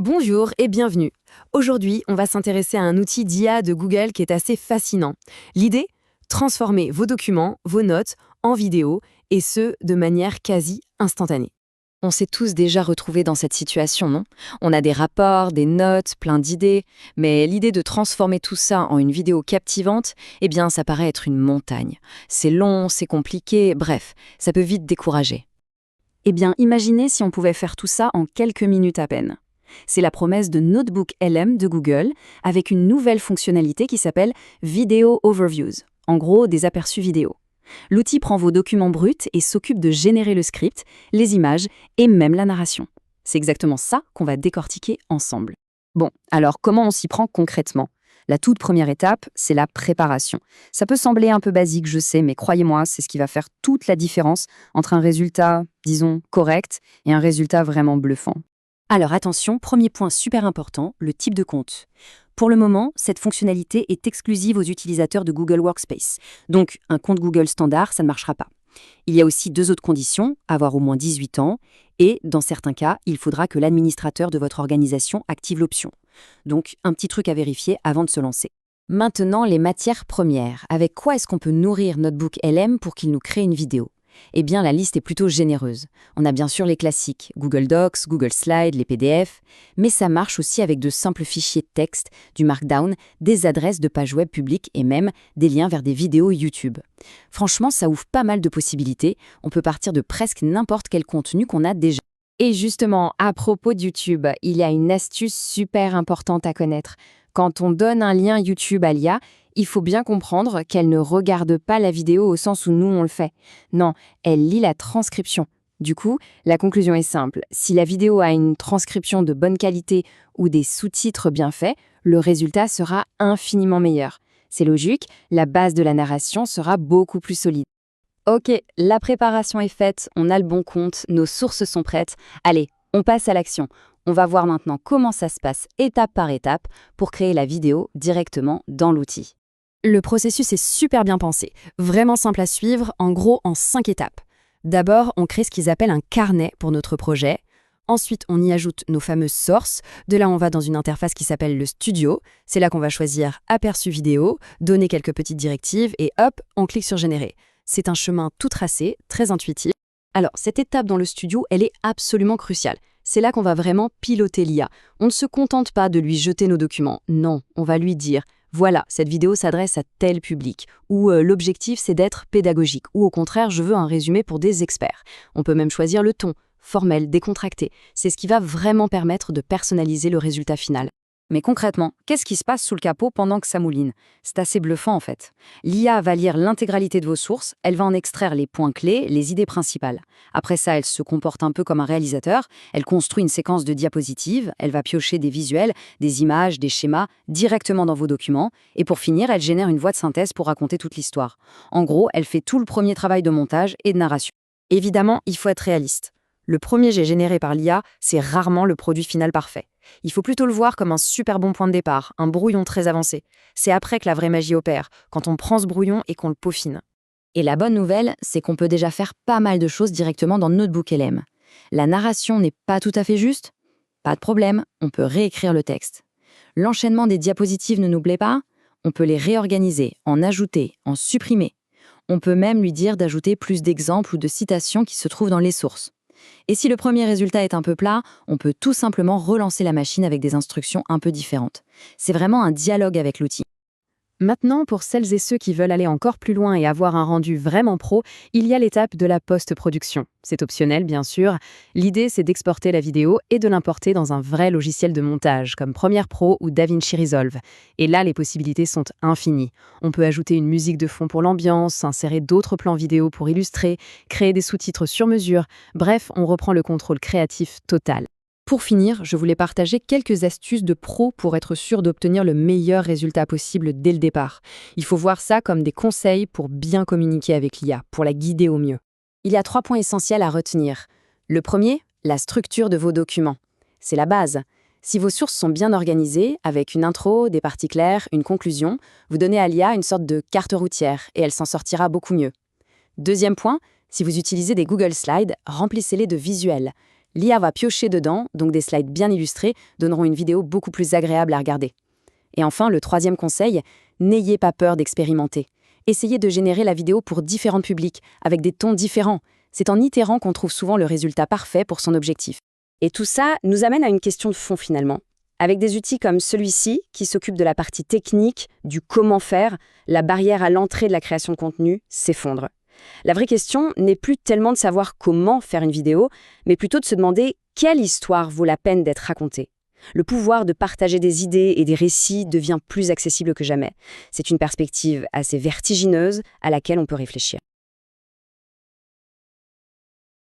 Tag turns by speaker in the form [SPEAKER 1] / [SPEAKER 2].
[SPEAKER 1] Bonjour et bienvenue. Aujourd'hui, on va s'intéresser à un outil d'IA de Google qui est assez fascinant. L'idée? Transformer vos documents, vos notes, en vidéo, et ce, de manière quasi instantanée.
[SPEAKER 2] On s'est tous déjà retrouvés dans cette situation, non? On a des rapports, des notes, plein d'idées, mais l'idée de transformer tout ça en une vidéo captivante, eh bien, ça paraît être une montagne. C'est long, c'est compliqué, bref, ça peut vite décourager.
[SPEAKER 3] Eh bien, imaginez si on pouvait faire tout ça en quelques minutes à peine. C'est la promesse de Notebook LM de Google, avec une nouvelle fonctionnalité qui s'appelle Video Overviews, en gros des aperçus vidéo. L'outil prend vos documents bruts et s'occupe de générer le script, les images et même la narration. C'est exactement ça qu'on va décortiquer ensemble.
[SPEAKER 2] Bon, alors comment on s'y prend concrètement? La toute première étape, c'est la préparation. Ça peut sembler un peu basique, je sais, mais croyez-moi, c'est ce qui va faire toute la différence entre un résultat, disons, correct et un résultat vraiment bluffant.
[SPEAKER 3] Alors attention, premier point super important, le type de compte. Pour le moment, cette fonctionnalité est exclusive aux utilisateurs de Google Workspace. Donc, un compte Google standard, ça ne marchera pas. Il y a aussi deux autres conditions, avoir au moins 18 ans, et, dans certains cas, il faudra que l'administrateur de votre organisation active l'option. Donc, un petit truc à vérifier avant de se lancer.
[SPEAKER 2] Maintenant, les matières premières. Avec quoi est-ce qu'on peut nourrir Notebook LM pour qu'il nous crée une vidéo? Eh bien, la liste est plutôt généreuse. On a bien sûr les classiques, Google Docs, Google Slides, les PDF, mais ça marche aussi avec de simples fichiers de texte, du Markdown, des adresses de pages web publiques et même des liens vers des vidéos YouTube. Franchement, ça ouvre pas mal de possibilités. On peut partir de presque n'importe quel contenu qu'on a déjà. Et justement, à propos de YouTube, il y a une astuce super importante à connaître. Quand on donne un lien YouTube à l'IA, il faut bien comprendre qu'elle ne regarde pas la vidéo au sens où nous on le fait. Non, elle lit la transcription. Du coup, la conclusion est simple. Si la vidéo a une transcription de bonne qualité ou des sous-titres bien faits, le résultat sera infiniment meilleur. C'est logique, la base de la narration sera beaucoup plus solide.
[SPEAKER 3] Ok, la préparation est faite, on a le bon compte, nos sources sont prêtes. Allez, on passe à l'action. On va voir maintenant comment ça se passe étape par étape pour créer la vidéo directement dans l'outil.
[SPEAKER 1] Le processus est super bien pensé, vraiment simple à suivre, en gros en 5 étapes. D'abord, on crée ce qu'ils appellent un carnet pour notre projet. Ensuite, on y ajoute nos fameuses sources. De là, on va dans une interface qui s'appelle le studio. C'est là qu'on va choisir aperçu vidéo, donner quelques petites directives et hop, on clique sur générer. C'est un chemin tout tracé, très intuitif. Alors, cette étape dans le studio, elle est absolument cruciale. C'est là qu'on va vraiment piloter l'IA. On ne se contente pas de lui jeter nos documents. Non, on va lui dire « Voilà, cette vidéo s'adresse à tel public » ou l'objectif c'est d'être pédagogique » ou au contraire, je veux un résumé pour des experts. On peut même choisir le ton, formel, décontracté. C'est ce qui va vraiment permettre de personnaliser le résultat final.
[SPEAKER 2] Mais concrètement, qu'est-ce qui se passe sous le capot pendant que ça mouline? C'est assez bluffant en fait. L'IA va lire l'intégralité de vos sources, elle va en extraire les points clés, les idées principales. Après ça, elle se comporte un peu comme un réalisateur, elle construit une séquence de diapositives, elle va piocher des visuels, des images, des schémas directement dans vos documents, et pour finir, elle génère une voix de synthèse pour raconter toute l'histoire. En gros, elle fait tout le premier travail de montage et de narration. Évidemment, il faut être réaliste. Le premier jet généré par l'IA, c'est rarement le produit final parfait. Il faut plutôt le voir comme un super bon point de départ, un brouillon très avancé. C'est après que la vraie magie opère, quand on prend ce brouillon et qu'on le peaufine. Et la bonne nouvelle, c'est qu'on peut déjà faire pas mal de choses directement dans Notebook LM. La narration n'est pas tout à fait juste? Pas de problème, on peut réécrire le texte. L'enchaînement des diapositives ne nous plaît pas? On peut les réorganiser, en ajouter, en supprimer. On peut même lui dire d'ajouter plus d'exemples ou de citations qui se trouvent dans les sources. Et si le premier résultat est un peu plat, on peut tout simplement relancer la machine avec des instructions un peu différentes. C'est vraiment un dialogue avec l'outil.
[SPEAKER 1] Maintenant, pour celles et ceux qui veulent aller encore plus loin et avoir un rendu vraiment pro, il y a l'étape de la post-production. C'est optionnel, bien sûr. L'idée, c'est d'exporter la vidéo et de l'importer dans un vrai logiciel de montage, comme Premiere Pro ou DaVinci Resolve. Et là, les possibilités sont infinies. On peut ajouter une musique de fond pour l'ambiance, insérer d'autres plans vidéo pour illustrer, créer des sous-titres sur mesure. Bref, on reprend le contrôle créatif total. Pour finir, je voulais partager quelques astuces de pro pour être sûr d'obtenir le meilleur résultat possible dès le départ. Il faut voir ça comme des conseils pour bien communiquer avec l'IA, pour la guider au mieux. Il y a 3 points essentiels à retenir. Le premier, la structure de vos documents. C'est la base. Si vos sources sont bien organisées, avec une intro, des parties claires, une conclusion, vous donnez à l'IA une sorte de carte routière et elle s'en sortira beaucoup mieux. Deuxième point, si vous utilisez des Google Slides, remplissez-les de visuels.
[SPEAKER 2] L'IA va piocher dedans, donc des slides bien illustrés donneront une vidéo beaucoup plus agréable à regarder. Et enfin, le troisième conseil, n'ayez pas peur d'expérimenter. Essayez de générer la vidéo pour différents publics, avec des tons différents. C'est en itérant qu'on trouve souvent le résultat parfait pour son objectif. Et tout ça nous amène à une question de fond finalement. Avec des outils comme celui-ci, qui s'occupe de la partie technique, du comment faire, la barrière à l'entrée de la création de contenu s'effondre. La vraie question n'est plus tellement de savoir comment faire une vidéo, mais plutôt de se demander quelle histoire vaut la peine d'être racontée. Le pouvoir de partager des idées et des récits devient plus accessible que jamais. C'est une perspective assez vertigineuse à laquelle on peut réfléchir.